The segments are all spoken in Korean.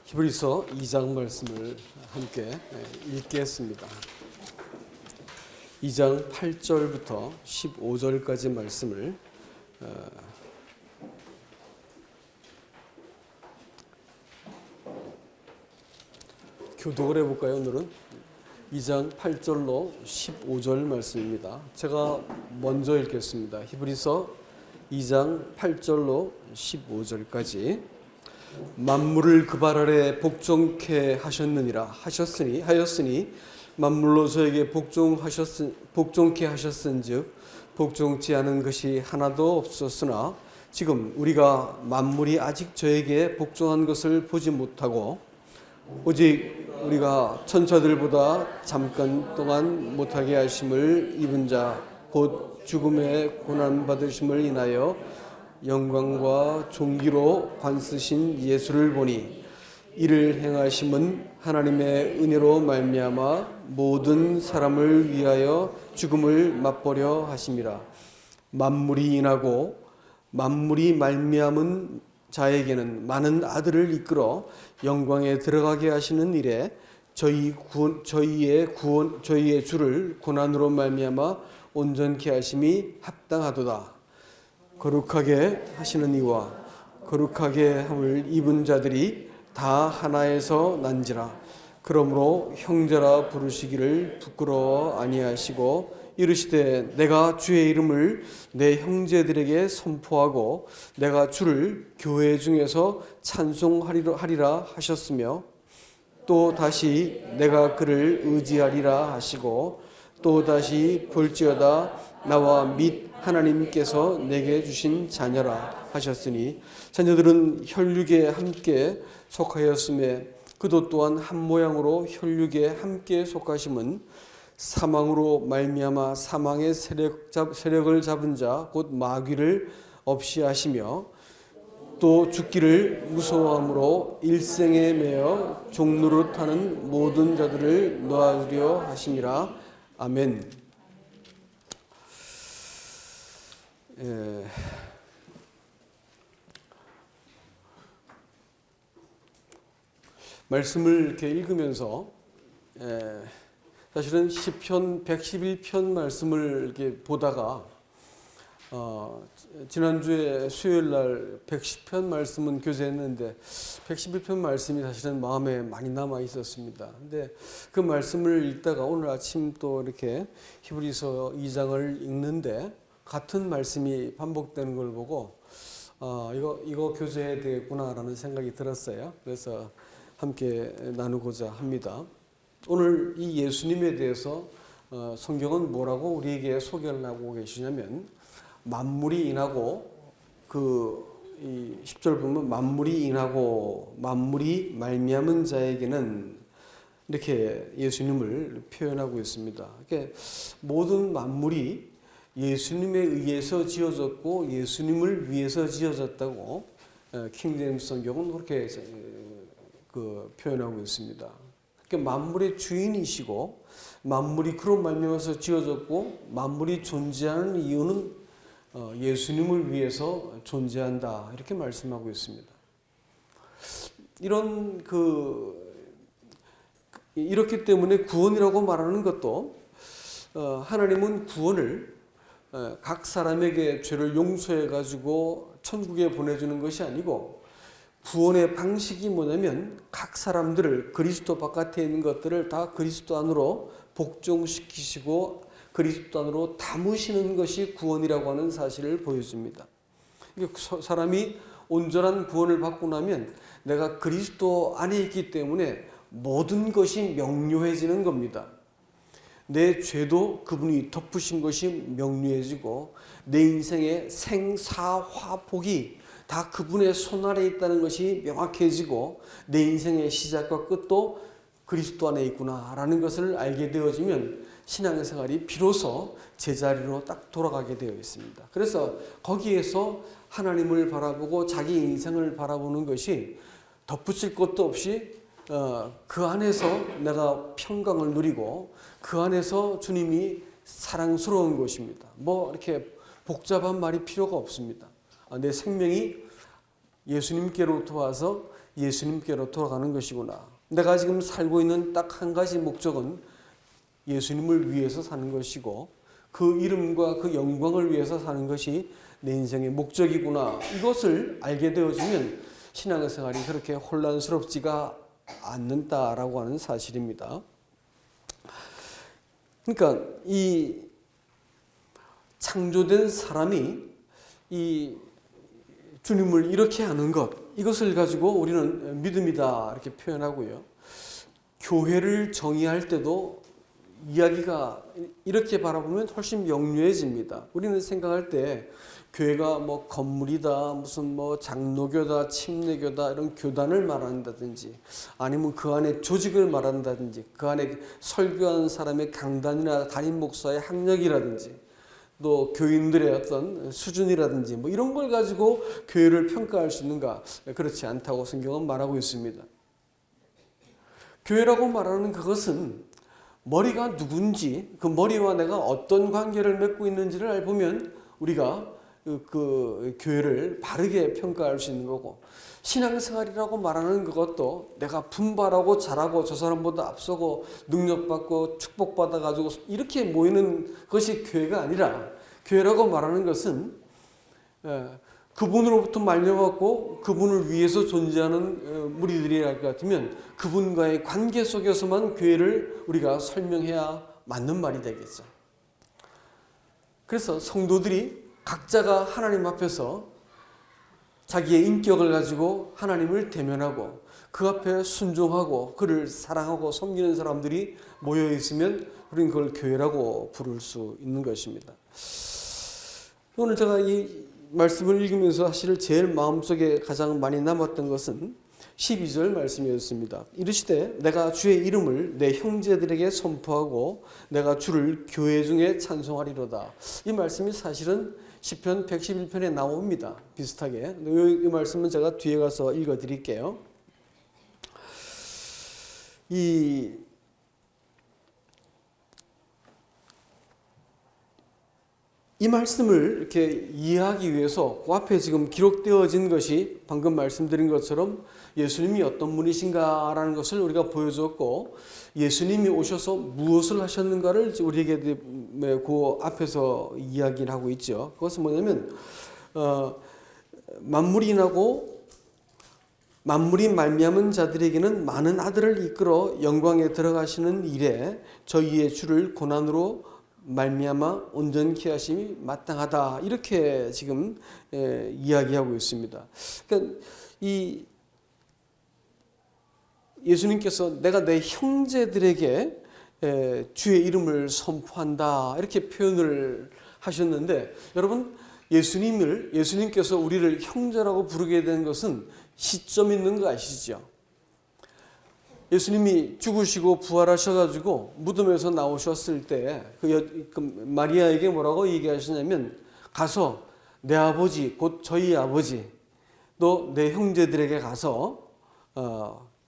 히브리서 2장 말씀을 함께 읽겠습니다. 2장 8절부터 15절까지 말씀을 교독을 해볼까요? 오늘은 2장 8절로 15절 말씀입니다. 제가 먼저 읽겠습니다. 히브리서 2장 8절로 15절까지. 만물을 그 발 아래 복종케 하였으니 만물로 저에게 복종케 하셨은즉 복종치 않은 것이 하나도 없었으나 지금 우리가 만물이 아직 저에게 복종한 것을 보지 못하고 오직 우리가 천사들보다 잠깐 동안 못하게 하심을 입은 자 곧 죽음의 고난 받으심을 인하여 영광과 존귀로 관쓰신 예수를 보니 이를 행하심은 하나님의 은혜로 말미암아 모든 사람을 위하여 죽음을 맛보려 하심이라. 만물이 인하고 만물이 말미암은 자에게는 많은 아들을 이끌어 영광에 들어가게 하시는 일에 저희의 주를 고난으로 말미암아 온전케 하심이 합당하도다. 거룩하게 하시는 이와 거룩하게 함을 입은 자들이 다 하나에서 난지라. 그러므로 형제라 부르시기를 부끄러워 아니하시고 이르시되 내가 주의 이름을 내 형제들에게 선포하고 내가 주를 교회 중에서 찬송하리라 하셨으며 또 다시 내가 그를 의지하리라 하시고 또 다시 볼지어다 나와 및 하나님께서 내게 주신 자녀라 하셨으니 자녀들은 혈육에 함께 속하였음에 그도 또한 한 모양으로 혈육에 함께 속하심은 사망으로 말미암아 사망의 세력을 잡은 자 곧 마귀를 없이 하시며 또 죽기를 무서워함으로 일생에 매여 종노릇하는 모든 자들을 놓아주려 하심이라. 아멘. 말씀을 이렇게 읽으면서 사실은 시편 111편 말씀을 이렇게 보다가 지난주에 수요일 날 110편 말씀은 교제했는데 111편 말씀이 사실은 마음에 많이 남아 있었습니다. 근데 그 말씀을 읽다가 오늘 아침 또 이렇게 히브리서 2장을 읽는데 같은 말씀이 반복되는 걸 보고 이거 교제해야 되겠구나라는 생각이 들었어요. 그래서 함께 나누고자 합니다. 오늘 이 예수님에 대해서 성경은 뭐라고 우리에게 소개를 하고 계시냐면 만물이 인하고 이 10절 보면 만물이 인하고 만물이 말미암은 자에게는 이렇게 예수님을 표현하고 있습니다. 그러니까 모든 만물이 예수님에 의해서 지어졌고 예수님을 위해서 지어졌다고 킹제임스 성경은 그렇게 표현하고 있습니다. 그러니까 만물의 주인이시고 만물이 그로 말미암아서 지어졌고 만물이 존재하는 이유는 예수님을 위해서 존재한다 이렇게 말씀하고 있습니다. 이렇기 때문에 구원이라고 말하는 것도 하나님은 구원을 각 사람에게 죄를 용서해 가지고 천국에 보내주는 것이 아니고 구원의 방식이 뭐냐면 각 사람들을 그리스도 바깥에 있는 것들을 다 그리스도 안으로 복종시키시고 그리스도 안으로 담으시는 것이 구원이라고 하는 사실을 보여줍니다. 사람이 온전한 구원을 받고 나면 내가 그리스도 안에 있기 때문에 모든 것이 명료해지는 겁니다. 내 죄도 그분이 덮으신 것이 명료해지고 내 인생의 생사화복이 다 그분의 손 아래 있다는 것이 명확해지고 내 인생의 시작과 끝도 그리스도 안에 있구나라는 것을 알게 되어지면 신앙생활이 비로소 제자리로 딱 돌아가게 되어 있습니다. 그래서 거기에서 하나님을 바라보고 자기 인생을 바라보는 것이 덧붙일 것도 없이 그 안에서 내가 평강을 누리고 그 안에서 주님이 사랑스러운 것입니다. 이렇게 복잡한 말이 필요가 없습니다. 내 생명이 예수님께로부터 와서 예수님께로 돌아가는 것이구나. 내가 지금 살고 있는 딱 한 가지 목적은 예수님을 위해서 사는 것이고 그 이름과 그 영광을 위해서 사는 것이 내 인생의 목적이구나. 이것을 알게 되어지면 신앙생활이 그렇게 혼란스럽지가 않는다라고 하는 사실입니다. 그러니까 이 창조된 사람이 이 주님을 이렇게 하는 것, 이것을 가지고 우리는 믿음이다 이렇게 표현하고요. 교회를 정의할 때도 이야기가 이렇게 바라보면 훨씬 명료해집니다. 우리는 생각할 때 교회가 뭐 건물이다, 무슨 뭐 장로교다, 침례교다 이런 교단을 말한다든지 아니면 그 안에 조직을 말한다든지 그 안에 설교하는 사람의 강단이나 담임 목사의 학력이라든지 또 교인들의 어떤 수준이라든지 뭐 이런 걸 가지고 교회를 평가할 수 있는가? 그렇지 않다고 성경은 말하고 있습니다. 교회라고 말하는 그것은 머리가 누군지, 그 머리와 내가 어떤 관계를 맺고 있는지를 알보면 우리가 그 교회를 바르게 평가할 수 있는 거고, 신앙생활이라고 말하는 그것도 내가 분발하고 잘하고 저 사람보다 앞서고 능력받고 축복받아가지고 이렇게 모이는 것이 교회가 아니라, 교회라고 말하는 것은 그분으로부터 말려받고 그분을 위해서 존재하는 무리들이 할 것 같으면 그분과의 관계 속에서만 교회를 우리가 설명해야 맞는 말이 되겠죠. 그래서 성도들이 각자가 하나님 앞에서 자기의 인격을 가지고 하나님을 대면하고 그 앞에 순종하고 그를 사랑하고 섬기는 사람들이 모여 있으면 우리는 그걸 교회라고 부를 수 있는 것입니다. 오늘 제가 이 말씀을 읽으면서 사실 제일 마음속에 가장 많이 남았던 것은 12절 말씀이었습니다. 이르시되 내가 주의 이름을 내 형제들에게 선포하고 내가 주를 교회 중에 찬송하리로다. 이 말씀이 사실은 시편 111편에 나옵니다. 비슷하게. 이 말씀은 제가 뒤에 가서 읽어드릴게요. 이 말씀을 이렇게 이해하기 위해서 그 앞에 지금 기록되어진 것이 방금 말씀드린 것처럼 예수님이 어떤 분이신가라는 것을 우리가 보여줬고, 예수님이 오셔서 무엇을 하셨는가를 우리에게 그 앞에서 이야기를 하고 있죠. 그것은 뭐냐면 만물이 나고 만물이 말미암은 자들에게는 많은 아들을 이끌어 영광에 들어가시는 일에 저희의 주를 고난으로 말미암아 온전케 하심이 마땅하다. 이렇게 지금 이야기하고 있습니다. 그러니까 이 예수님께서 내가 내 형제들에게 주의 이름을 선포한다 이렇게 표현을 하셨는데, 여러분 예수님께서 우리를 형제라고 부르게 된 것은 시점 있는 거 아시죠? 예수님이 죽으시고 부활하셔가지고 무덤에서 나오셨을 때 그 마리아에게 뭐라고 얘기하시냐면, 가서 내 아버지 곧 저희 아버지 또 내 형제들에게 가서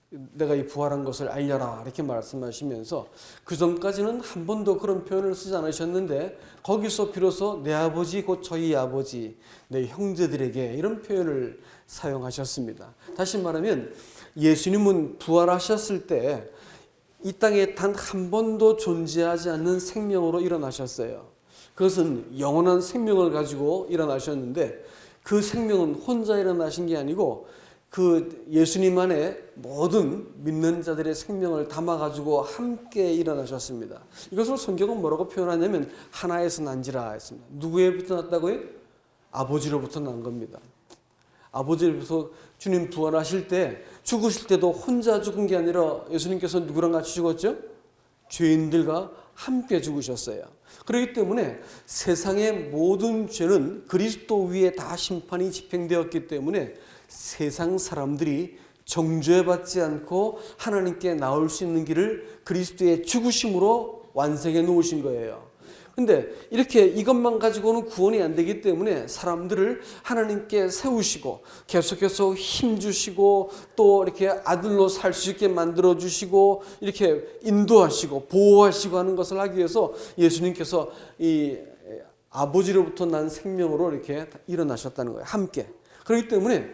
내가 이 부활한 것을 알려라 이렇게 말씀하시면서, 그 전까지는 한 번도 그런 표현을 쓰지 않으셨는데 거기서 비로소 내 아버지 곧 저희 아버지 내 형제들에게 이런 표현을 사용하셨습니다. 다시 말하면 예수님은 부활하셨을 때 이 땅에 단 한 번도 존재하지 않는 생명으로 일어나셨어요. 그것은 영원한 생명을 가지고 일어나셨는데, 그 생명은 혼자 일어나신 게 아니고 그 예수님 안에 모든 믿는 자들의 생명을 담아가지고 함께 일어나셨습니다. 이것을 성경은 뭐라고 표현하냐면 하나에서 난지라 했습니다. 누구에부터 났다고요? 아버지로부터 난 겁니다. 아버지로부터 주님 부활하실 때, 죽으실 때도 혼자 죽은 게 아니라 예수님께서 누구랑 같이 죽었죠? 죄인들과 함께 죽으셨어요. 그렇기 때문에 세상의 모든 죄는 그리스도 위에 다 심판이 집행되었기 때문에 세상 사람들이 정죄받지 않고 하나님께 나올 수 있는 길을 그리스도의 죽으심으로 완성해 놓으신 거예요. 근데 이렇게 이것만 가지고는 구원이 안 되기 때문에 사람들을 하나님께 세우시고 계속해서 힘주시고 또 이렇게 아들로 살 수 있게 만들어 주시고 이렇게 인도하시고 보호하시고 하는 것을 하기 위해서 예수님께서 이 아버지로부터 난 생명으로 이렇게 일어나셨다는 거예요. 함께. 그렇기 때문에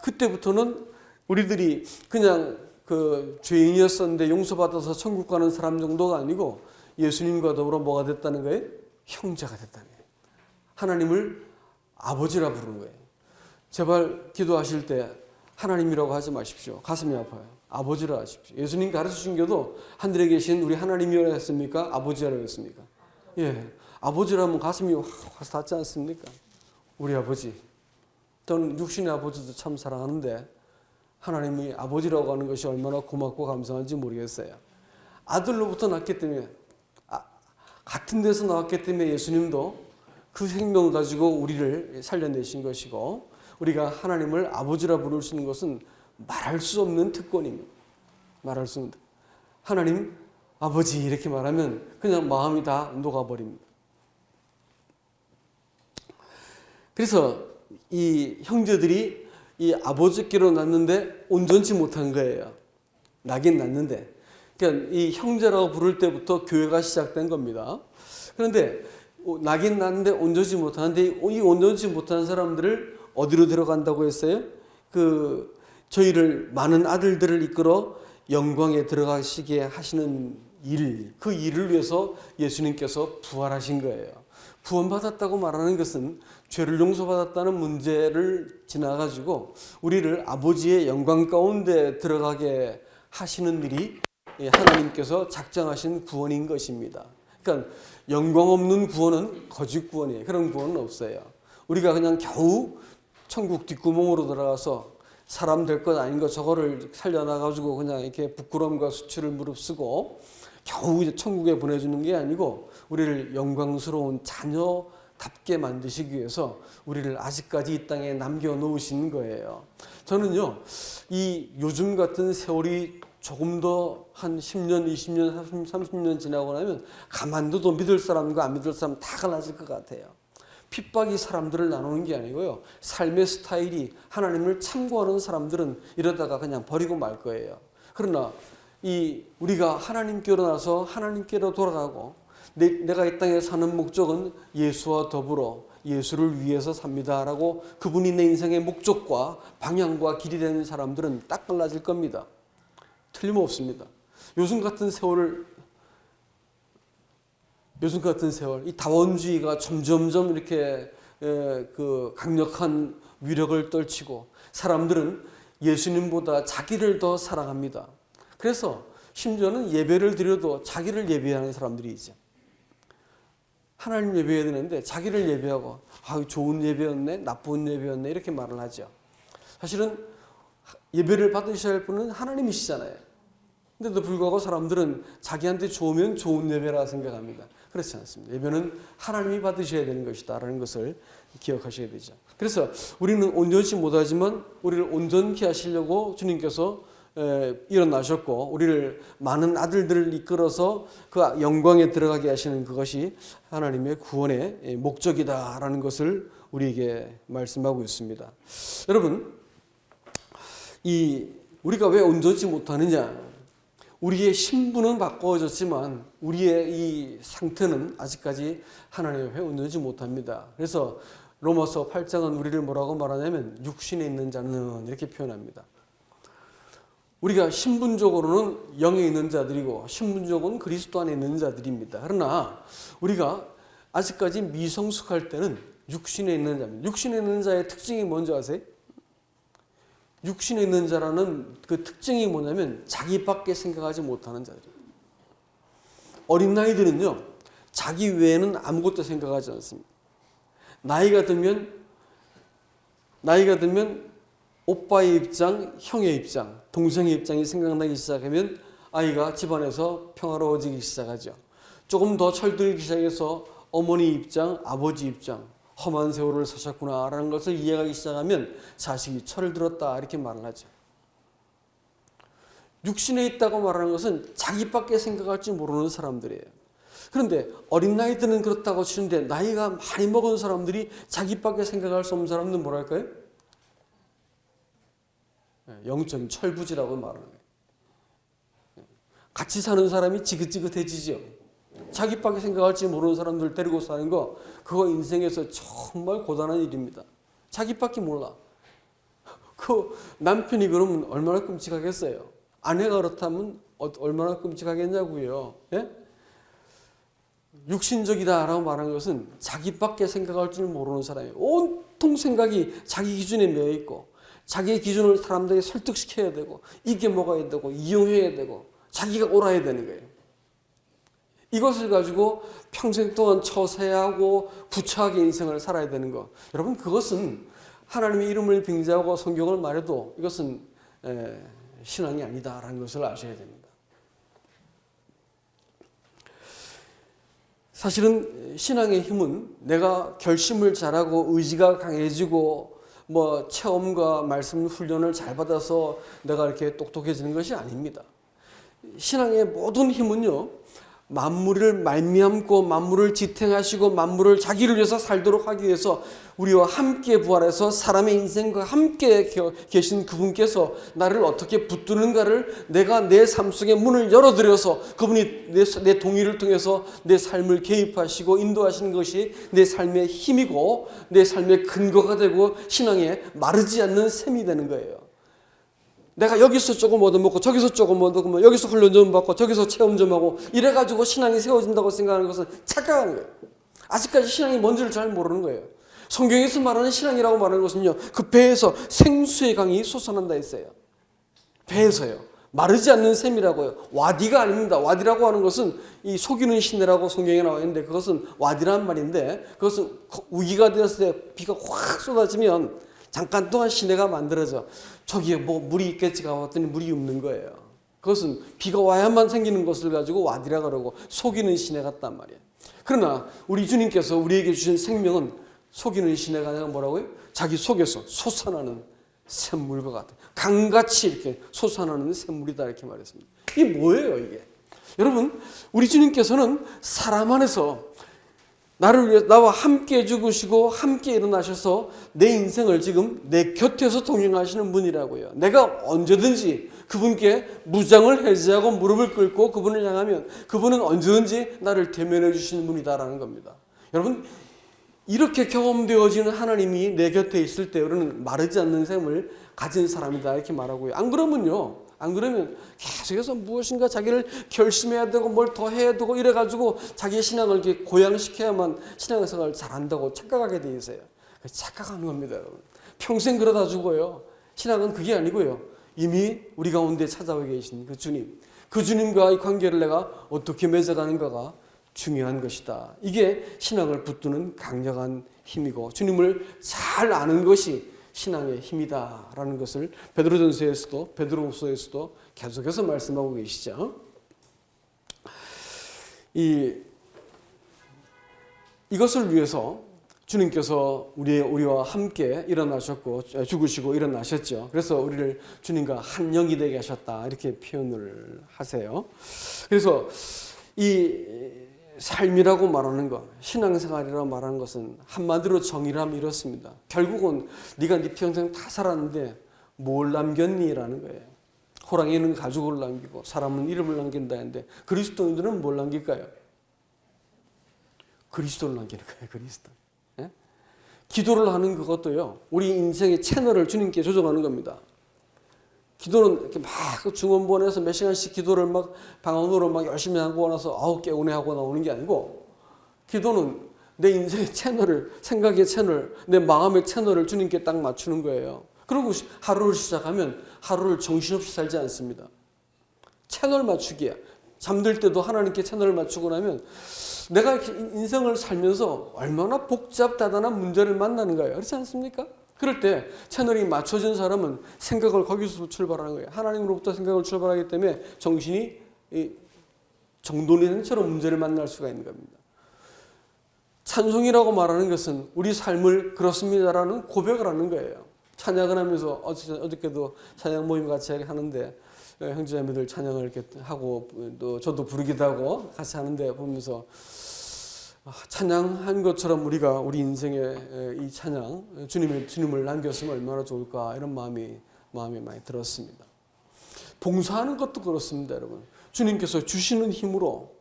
그때부터는 우리들이 그냥 그 죄인이었었는데 용서받아서 천국 가는 사람 정도가 아니고 예수님과 더불어 뭐가 됐다는 거예요? 형제가 됐다는 거예요. 하나님을 아버지라 부르는 거예요. 제발 기도하실 때 하나님이라고 하지 마십시오. 가슴이 아파요. 아버지라 하십시오. 예수님 가르쳐주신 게도 하늘에 계신 우리 하나님이라고 했습니까? 아버지라고 했습니까? 예, 아버지라면 가슴이 확 닿지 않습니까? 우리 아버지. 저는 육신의 아버지도 참 사랑하는데 하나님이 아버지라고 하는 것이 얼마나 고맙고 감사한지 모르겠어요. 아들로부터 났기 때문에 같은 데서 나왔기 때문에 예수님도 그 생명을 가지고 우리를 살려내신 것이고 우리가 하나님을 아버지라 부를 수 있는 것은 말할 수 없는 특권입니다. 말할 수 없는 특권. 하나님 아버지 이렇게 말하면 그냥 마음이 다 녹아버립니다. 그래서 이 형제들이 이 아버지께로 났는데 온전치 못한 거예요. 나긴 났는데. 그러니까 이 형제라고 부를 때부터 교회가 시작된 겁니다. 그런데 나긴 났는데 온전치 못하는데 이 온전치 못한 사람들을 어디로 데려간다고 했어요? 저희를 많은 아들들을 이끌어 영광에 들어가시게 하시는 일, 그 일을 위해서 예수님께서 부활하신 거예요. 구원받았다고 말하는 것은 죄를 용서받았다는 문제를 지나가지고 우리를 아버지의 영광 가운데 들어가게 하시는 일이 하나님께서 작정하신 구원인 것입니다. 그러니까 영광 없는 구원은 거짓 구원이에요. 그런 구원은 없어요. 우리가 그냥 겨우 천국 뒷구멍으로 들어가서 사람 될 것 아닌 거 저거를 살려놔가지고 그냥 이렇게 부끄러움과 수치를 무릅쓰고 겨우 이제 천국에 보내주는 게 아니고 우리를 영광스러운 자녀답게 만드시기 위해서 우리를 아직까지 이 땅에 남겨놓으신 거예요. 저는요, 이 요즘 같은 세월이 조금 더 한 10년, 20년, 30년 지나고 나면 가만둬도 믿을 사람과 안 믿을 사람 다 갈라질 것 같아요. 핍박이 사람들을 나누는 게 아니고요. 삶의 스타일이 하나님을 참고하는 사람들은 이러다가 그냥 버리고 말 거예요. 그러나 우리가 하나님께로 나서 하나님께로 돌아가고 내가 이 땅에 사는 목적은 예수와 더불어 예수를 위해서 삽니다라고 그분이 내 인생의 목적과 방향과 길이 되는 사람들은 딱 갈라질 겁니다. 틀림없습니다. 요즘 같은 세월, 이 다원주의가 점점점 이렇게 강력한 위력을 떨치고 사람들은 예수님보다 자기를 더 사랑합니다. 그래서 심지어는 예배를 드려도 자기를 예배하는 사람들이 있죠. 하나님 예배해야 되는데 자기를 예배하고 좋은 예배였네, 나쁜 예배였네 이렇게 말을 하죠. 사실은 예배를 받으셔야 할 분은 하나님이시잖아요. 근데도 불구하고 사람들은 자기한테 좋으면 좋은 예배라 생각합니다. 그렇지 않습니다. 예배는 하나님이 받으셔야 되는 것이다라는 것을 기억하셔야 되죠. 그래서 우리는 온전치 못하지만 우리를 온전케 하시려고 주님께서 일어나셨고 우리를 많은 아들들을 이끌어서 그 영광에 들어가게 하시는 그것이 하나님의 구원의 목적이다라는 것을 우리에게 말씀하고 있습니다. 여러분, 우리가 왜 온전치 못하느냐? 우리의 신분은 바꿔졌지만 우리의 이 상태는 아직까지 하나님 앞에 온전치 못합니다. 그래서 로마서 8장은 우리를 뭐라고 말하냐면 육신에 있는 자는 이렇게 표현합니다. 우리가 신분적으로는 영에 있는 자들이고 신분적으로는 그리스도 안에 있는 자들입니다. 그러나 우리가 아직까지 미성숙할 때는 육신에 있는 자입니다. 육신에 있는 자의 특징이 뭔지 아세요? 육신에 있는 자라는 그 특징이 뭐냐면 자기밖에 생각하지 못하는 자들이에요. 어린 나이들은요, 자기 외에는 아무것도 생각하지 않습니다. 나이가 들면 오빠의 입장, 형의 입장, 동생의 입장이 생각나기 시작하면 아이가 집안에서 평화로워지기 시작하죠. 조금 더 철들기 시작해서 어머니 입장, 아버지 입장, 험한 세월을 사셨구나라는 것을 이해하기 시작하면 자식이 철을 들었다 이렇게 말을 하죠. 육신에 있다고 말하는 것은 자기밖에 생각할 줄 모르는 사람들이에요. 그런데 어린 나이들은 그렇다고 치는데 나이가 많이 먹은 사람들이 자기밖에 생각할 수 없는 사람들은 뭐랄까요? 영적인 철부지라고 말하는 거예요. 같이 사는 사람이 지긋지긋해지죠. 자기밖에 생각할지 모르는 사람들 데리고 사는 거 그거 인생에서 정말 고단한 일입니다. 자기밖에 몰라. 그 남편이 그러면 얼마나 끔찍하겠어요. 아내가 그렇다면 얼마나 끔찍하겠냐고요. 예? 육신적이다라고 말하는 것은 자기밖에 생각할 줄 모르는 사람이에요. 온통 생각이 자기 기준에 매여 있고 자기의 기준을 사람들에게 설득시켜야 되고 이게 먹어야 되고 이용해야 되고 자기가 옳아야 되는 거예요. 이것을 가지고 평생 동안 처세하고 부처하게 인생을 살아야 되는 거. 여러분 그것은 하나님의 이름을 빙자하고 성경을 말해도 이것은 신앙이 아니다라는 것을 아셔야 됩니다. 사실은 신앙의 힘은 내가 결심을 잘하고 의지가 강해지고 뭐 체험과 말씀 훈련을 잘 받아서 내가 이렇게 똑똑해지는 것이 아닙니다. 신앙의 모든 힘은요, 만물을 말미암고 만물을 지탱하시고 만물을 자기를 위해서 살도록 하기 위해서 우리와 함께 부활해서 사람의 인생과 함께 계신 그분께서 나를 어떻게 붙드는가를 내가 내 삶 속에 문을 열어드려서 그분이 내 동의를 통해서 내 삶을 개입하시고 인도하시는 것이 내 삶의 힘이고 내 삶의 근거가 되고 신앙에 마르지 않는 셈이 되는 거예요. 내가 여기서 조금 얻어먹고 저기서 조금 얻어먹고 여기서 훈련 좀 받고 저기서 체험 좀 하고 이래가지고 신앙이 세워진다고 생각하는 것은 착각하는 거예요. 아직까지 신앙이 뭔지를 잘 모르는 거예요. 성경에서 말하는 신앙이라고 말하는 것은요, 그 배에서 생수의 강이 솟아난다 했어요. 배에서요. 마르지 않는 셈이라고요. 와디가 아닙니다. 와디라고 하는 것은 이 속이는 시내라고 성경에 나와 있는데 그것은 와디란 말인데 그것은 우기가 되었을 때 비가 확 쏟아지면 잠깐 동안 시내가 만들어져. 저기에 뭐 물이 있겠지가 봤더니 물이 없는 거예요. 그것은 비가 와야만 생기는 것을 가지고 와디라 그러고 속이는 시내 같단 말이에요. 그러나 우리 주님께서 우리에게 주신 생명은 속이는 시내가 아니라 뭐라고요? 자기 속에서 솟아나는 샘물과 같아요. 강같이 이렇게 솟아나는 샘물이다 이렇게 말했습니다. 이게 뭐예요 이게? 여러분 우리 주님께서는 사람 안에서 나를 위해 나와 함께 죽으시고 함께 일어나셔서 내 인생을 지금 내 곁에서 동행하시는 분이라고요. 내가 언제든지 그분께 무장을 해제하고 무릎을 꿇고 그분을 향하면 그분은 언제든지 나를 대면해 주시는 분이다라는 겁니다. 여러분 이렇게 경험되어지는 하나님이 내 곁에 있을 때 우리는 마르지 않는 셈을 가진 사람이다 이렇게 말하고요. 안 그러면 계속해서 무엇인가 자기를 결심해야 되고 뭘 더 해야 되고 이래가지고 자기의 신앙을 이렇게 고양시켜야만 신앙생활을 잘한다고 착각하게 돼 있어요. 착각하는 겁니다, 여러분. 평생 그러다 죽어요. 신앙은 그게 아니고요. 이미 우리 가운데 찾아와 계신 그 주님, 그 주님과의 관계를 내가 어떻게 맺어가는가가 중요한 것이다. 이게 신앙을 붙드는 강력한 힘이고 주님을 잘 아는 것이 신앙의 힘이다라는 것을 베드로전서에서도 베드로후서에서도 계속해서 말씀하고 계시죠. 이것을 위해서 주님께서 우리와 함께 일어나셨고 죽으시고 일어나셨죠. 그래서 우리를 주님과 한 영이 되게 하셨다 이렇게 표현을 하세요. 그래서 이 삶이라고 말하는 것, 신앙생활이라고 말하는 것은 한마디로 정의를 하면 이렇습니다. 결국은 네가 네 평생 다 살았는데 뭘 남겼니? 라는 거예요. 호랑이는 가죽을 남기고 사람은 이름을 남긴다 했는데 그리스도인들은 뭘 남길까요? 그리스도를 남기는 거예요. 그리스도. 예? 기도를 하는 그것도요. 우리 인생의 채널을 주님께 조정하는 겁니다. 기도는 이렇게 막 중원본에서 몇 시간씩 기도를 막 방언으로 막 열심히 하고 나서 아우 깨우네 하고 나오는 게 아니고 기도는 내 인생의 채널을 생각의 채널 내 마음의 채널을 주님께 딱 맞추는 거예요. 그리고 하루를 시작하면 하루를 정신없이 살지 않습니다. 채널 맞추기야. 잠들 때도 하나님께 채널을 맞추고 나면 내가 이렇게 인생을 살면서 얼마나 복잡다단한 문제를 만나는 거예요. 그렇지 않습니까? 그럴 때 채널이 맞춰진 사람은 생각을 거기서 출발하는 거예요. 하나님으로부터 생각을 출발하기 때문에 정신이 정돈이처럼 문제를 만날 수가 있는 겁니다. 찬송이라고 말하는 것은 우리 삶을 그렇습니다라는 고백을 하는 거예요. 찬양을 하면서 어저께도 찬양 모임 같이 하는데 형제자매들 찬양을 이렇게 하고 또 저도 부르기도 하고 같이 하는데 보면서 찬양한 것처럼 우리가 우리 인생에 이 찬양 주님을 남겼으면 얼마나 좋을까 이런 마음이 많이 들었습니다. 봉사하는 것도 그렇습니다, 여러분. 주님께서 주시는 힘으로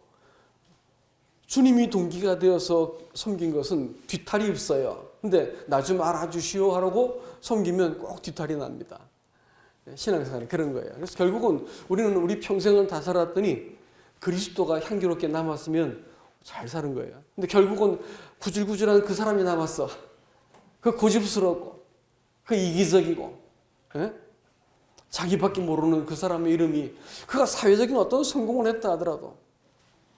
주님이 동기가 되어서 섬긴 것은 뒤탈이 없어요. 근데 나 좀 알아주시오 하라고 섬기면 꼭 뒤탈이 납니다. 신앙생활이 그런 거예요. 그래서 결국은 우리는 우리 평생을 다 살았더니 그리스도가 향기롭게 남았으면 잘 사는 거예요. 근데 결국은 구질구질한 그 사람이 남았어. 그 고집스럽고, 그 이기적이고, 예? 자기밖에 모르는 그 사람의 이름이, 그가 사회적인 어떤 성공을 했다 하더라도,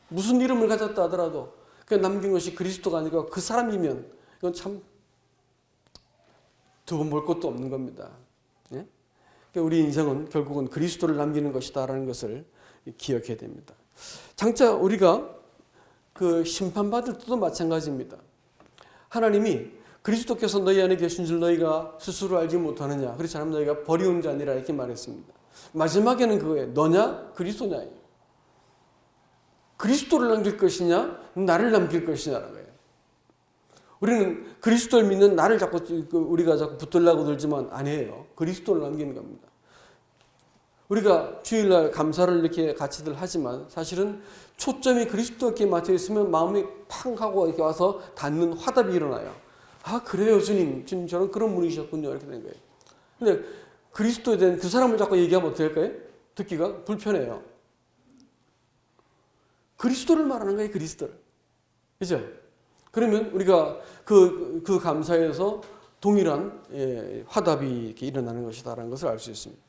무슨 이름을 가졌다 하더라도, 그 남긴 것이 그리스도가 아니고 그 사람이면, 이건 참 두 번 볼 것도 없는 겁니다. 예? 우리 인생은 결국은 그리스도를 남기는 것이다라는 것을 기억해야 됩니다. 장차 우리가 그 심판받을 때도 마찬가지입니다. 하나님이 그리스도께서 너희 안에 계신 줄 너희가 스스로 알지 못하느냐. 그렇지 않으면 너희가 버리운 자니라 이렇게 말했습니다. 마지막에는 그거예요. 너냐 그리스도냐. 그리스도를 남길 것이냐 나를 남길 것이냐라는 거예요. 우리는 그리스도를 믿는 나를 자꾸 우리가 자꾸 붙들려고 들지만 아니에요. 그리스도를 남기는 겁니다. 우리가 주일날 감사를 이렇게 같이들 하지만 사실은 초점이 그리스도께 맞춰 있으면 마음이 팡 하고 이렇게 와서 닿는 화답이 일어나요. 아 그래요 주님 저는 그런 분이셨군요 이렇게 된 거예요. 근데 그리스도에 대한 그 사람을 자꾸 얘기하면 어떻게 할까요? 듣기가 불편해요. 그리스도를 말하는 거예요. 그리스도를. 그죠? 그러면 우리가 그 감사에서 동일한 화답이 이렇게 일어나는 것이다라는 것을 알 수 있습니다.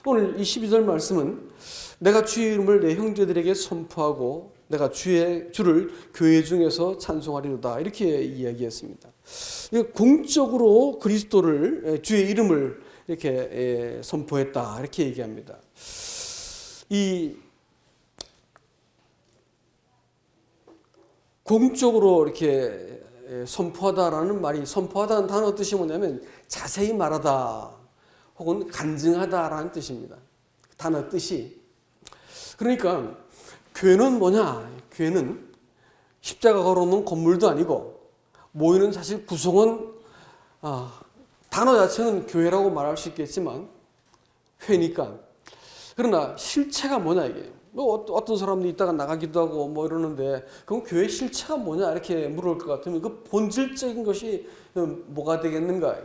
오늘 이 12절 말씀은 내가 주의 이름을 내 형제들에게 선포하고 내가 주를 교회 중에서 찬송하리로다 이렇게 이야기했습니다. 공적으로 그리스도를 주의 이름을 이렇게 선포했다 이렇게 얘기합니다. 이 공적으로 이렇게 선포하다라는 말이 선포하다는 단어 뜻이 뭐냐면 자세히 말하다 혹은 간증하다라는 뜻입니다. 단어 뜻이. 그러니까 교회는 뭐냐? 교회는 십자가 걸어놓은 건물도 아니고 모이는 사실 구성원 단어 자체는 교회라고 말할 수 있겠지만 회니까 그러나 실체가 뭐냐 이게. 뭐 어떤 사람도 이따가 나가기도 하고 뭐 이러는데 그럼 교회 실체가 뭐냐 이렇게 물을 것 같으면 그 본질적인 것이 뭐가 되겠는가.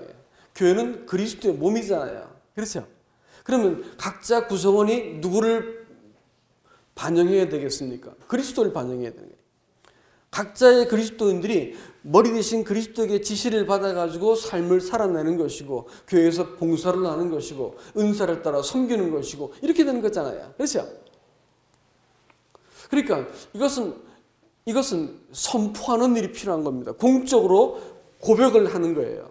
교회는 그리스도의 몸이잖아요. 그렇죠? 그러면 각자 구성원이 누구를 반영해야 되겠습니까? 그리스도를 반영해야 되는 거예요. 각자의 그리스도인들이 머리 대신 그리스도에게 지시를 받아가지고 삶을 살아내는 것이고 교회에서 봉사를 하는 것이고 은사를 따라 섬기는 것이고 이렇게 되는 거잖아요. 그렇죠? 그러니까 이것은 선포하는 일이 필요한 겁니다. 공적으로 고백을 하는 거예요.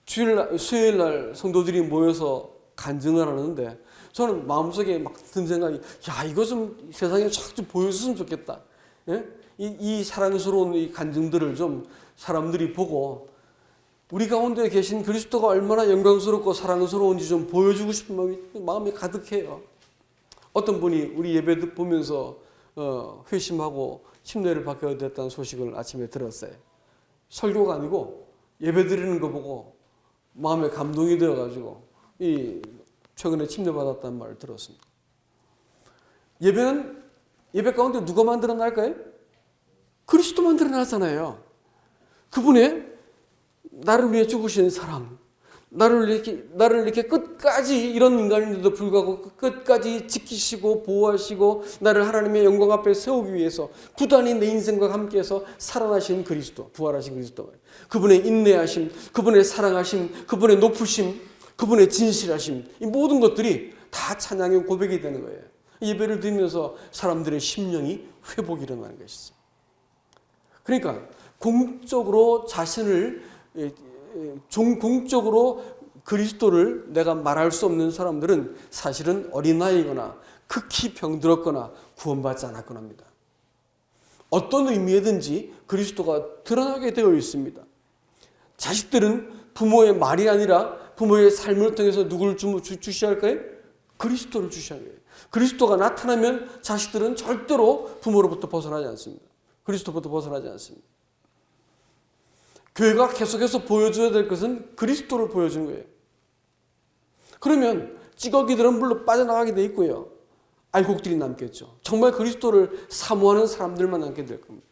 수요일 날 성도들이 모여서 간증을 하는데 저는 마음속에 막 든 생각이 이거 좀 세상에 좀 보여줬으면 좋겠다. 예? 이 사랑스러운 이 간증들을 좀 사람들이 보고 우리 가운데 계신 그리스도가 얼마나 영광스럽고 사랑스러운지 좀 보여주고 싶은 마음이 가득해요. 어떤 분이 우리 예배 보면서 회심하고 침례를 받게 됐다는 소식을 아침에 들었어요. 설교가 아니고 예배 드리는 거 보고 마음에 감동이 되어가지고 최근에 침례 받았다는 말을 들었습니다. 예배 가운데 누가 만들어날까요? 그리스도 만들어놨잖아요. 그분의 나를 위해 죽으신 사랑, 나를 이렇게 끝까지 이런 인간인데도 불구하고 끝까지 지키시고 보호하시고 나를 하나님의 영광 앞에 세우기 위해서 부단히 내 인생과 함께해서 살아나신 그리스도, 부활하신 그리스도, 그분의 인내하심, 그분의 사랑하심, 그분의 높으심, 그분의 진실하심, 이 모든 것들이 다 찬양의 고백이 되는 거예요. 예배를 드리면서 사람들의 심령이 회복이 일어나는 것이죠. 그러니까 공적으로 자신을 공적으로 그리스도를 내가 말할 수 없는 사람들은 사실은 어린아이거나 극히 병들었거나 구원받지 않았거나 합니다. 어떤 의미에든지 그리스도가 드러나게 되어 있습니다. 자식들은 부모의 말이 아니라 부모의 삶을 통해서 누구를 주시할까요? 그리스도를 주시할 거예요. 그리스도가 나타나면 자식들은 절대로 부모로부터 벗어나지 않습니다. 그리스도부터 벗어나지 않습니다. 교회가 계속해서 보여줘야 될 것은 그리스도를 보여주는 거예요. 그러면 찌꺼기들은 물로 빠져나가게 돼 있고요. 알곡들이 남겠죠. 정말 그리스도를 사모하는 사람들만 남게 될 겁니다.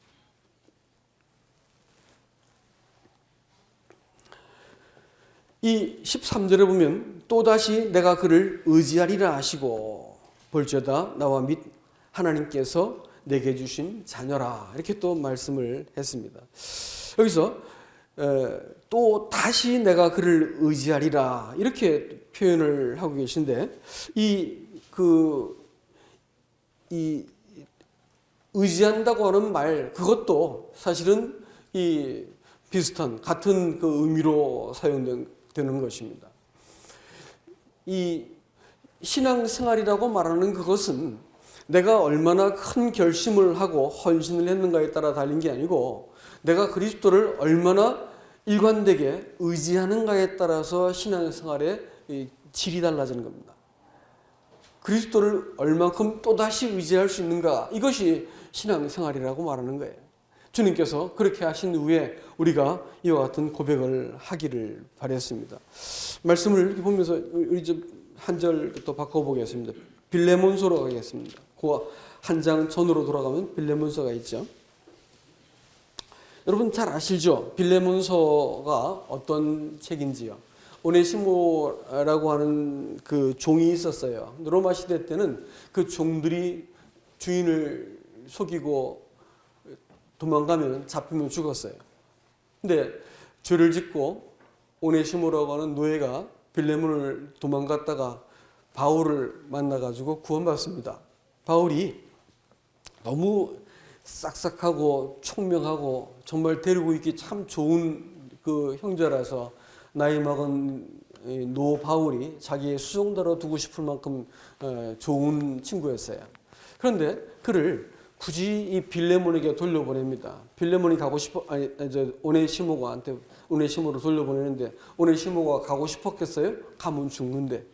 이 13절에 보면 또다시 내가 그를 의지하리라 하시고 볼지어다 나와 및 하나님께서 내게 주신 자녀라 이렇게 또 말씀을 했습니다. 여기서 또 다시 내가 그를 의지하리라 이렇게 표현을 하고 계신데 이 의지한다고 하는 말 그것도 사실은 이 비슷한 같은 그 의미로 사용되는 것입니다. 이 신앙생활이라고 말하는 그것은 내가 얼마나 큰 결심을 하고 헌신을 했는가에 따라 달린 게 아니고 내가 그리스도를 얼마나 일관되게 의지하는가에 따라서 신앙생활의 질이 달라지는 겁니다. 그리스도를 얼만큼 또다시 의지할 수 있는가 이것이 신앙생활이라고 말하는 거예요. 주님께서 그렇게 하신 후에 우리가 이와 같은 고백을 하기를 바랬습니다. 말씀을 이렇게 보면서 우리 좀 한 절 또 바꿔보겠습니다. 빌레몬서로 가겠습니다. 그 한 장 전으로 돌아가면 빌레몬서가 있죠. 여러분 잘 아시죠? 빌레몬서가 어떤 책인지요. 오네시모라고 하는 그 종이 있었어요. 로마 시대 때는 그 종들이 주인을 속이고 도망가면 잡히면 죽었어요. 근데 죄를 짓고 오네시모라고 하는 노예가 빌레몬을 도망갔다가 바울을 만나가지고 구원받습니다. 바울이 너무 싹싹하고 총명하고 정말 데리고 있기 참 좋은 그 형제라서 나이 먹은 노 바울이 자기의 수종자로 두고 싶을 만큼 좋은 친구였어요. 그런데 그를 굳이 이 빌레몬에게 돌려보냅니다. 빌레몬이 가고 싶어, 오네시모로 돌려보내는데 오네시모가 가고 싶었겠어요? 가면 죽는데.